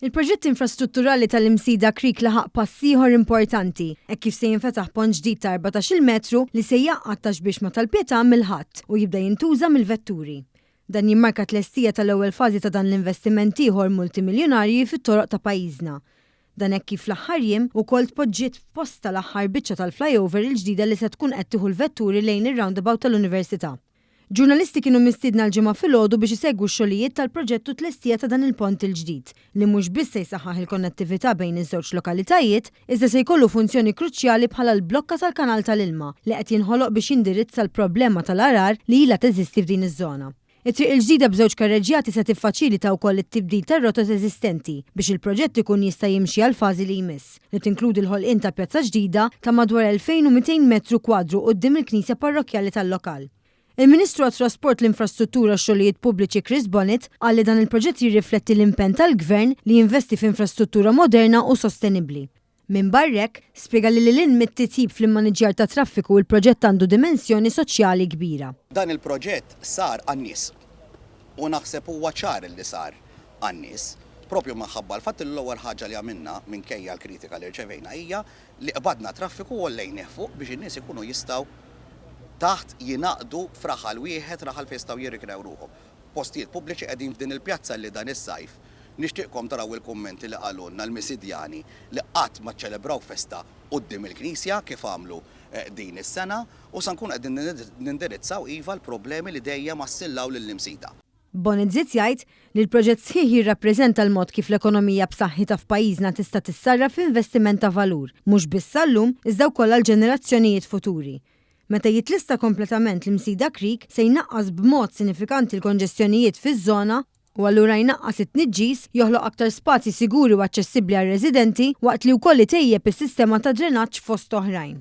Il-proġett infrastrutturali tal-Imsida Creek laħaq pass ieħor importanti, hekk kif se jinfetaħ pont ġdid ta' 14-il metru li se jgħaqqad taxbixma tal-pjetà mill-ħadd u jibda jintuża mill-vetturi. Dan jimmarka tlestija tal-ewwel fażi ta' dan l-investiment ieħor multimiljonarji fit-toroq ta' pajjiżna. Dan hekk kif l-aħħar jiem ukoll tpoġġiet f'posta l-aħħar biċċa tal-flyover il-ġdida li se tkun qed tieħu l-vetturi lejn ir-roundabout tal-Università. Ġurnalisti kienu mistiedna l-ġimgħa filgħodu biex isegwu x-xogħlijiet tal-proġett u tlestija ta' dan il-pont il-ġdid li mhux biss se jsaħħaħ il-konnettività bejn iż-żewġ lokalitajiet, iżda se jkollu funzjoni kruċjali bħala l-blokka tal-kanal tal-ilma li qed jinħoloq biex jindirizza l-problema tal-arar li ilha teżisti f'din iż-żona. It-triq il-ġdida b'żewġ karreġġjati se tiffaċilita wkoll it-tibdil tar-rotot eżistenti biex il-proġett ikun jista' jimxi għal fażi li jmiss li tinkludi l-ħolqien ta' pjazza ġdida ta' madwar 2200 metru kwadru quddiem il-Knisja Parrokjali tal-lokal. Il-Ministru għat-Trasport l-Infrastruttura x-Xogħlijiet Pubbliċi Chris Bonnet qal li dan il-proġett jirrifletti l-impenn tal-Gvern li jinvesti f'infrastruttura moderna u sostenibbli. Minn barrek, spjega li lil mit-titjib fl-immaniġġjar ta' traffiku il-proġett għandu dimensjoni soċjali kbira. Dan il-proġett sar għan-nies u naħseb huwa ċar li sar għan-nies. Propju maħabba l-fatt l-ewwel ħaġa li għamilna minkejja l-kritika li rċevejna hija li qbadna traffiku u lejnieh fuq biex in-nies ikunu jistgħu taħt jinaqdu f'raħal wieħed raħal fejn jistgħu jirrikrew ruħhom. Postijiet pubbliċi qegħdin f'din il-pjazza li dan is-sajf. Nixtieqkom taraw il-kummenti li qalulna l-Misidjani li qatt ma ċċelebraw festa quddiem il-Knisja kif għamlu din is-sena u se nkun qegħdin nindirizzaw iva l-problemi li dejjem assillaw lill-Imsida. Bonnet żied jgħid li l-proġett sħiħ jirrappreżenta l-mod kif l-ekonomija b'saħħitha f'pajjiżna tista' tissarraf f'investiment ta' valur, mhux biss għallum iżda wkoll għall-ġenerazzjonijiet futuri. Meta jitlista kompletament l-Imsida Creek se jnaqqas b'mod sinifikanti l-konġestjonijiet fiż-żona u allura jnaqqas it-tniġġis joħloq aktar spazji siguri u aċċessibbli għar-residenti waqt li wkoll itejjeb is-sistema ta' drenaġġ fost oħrajn.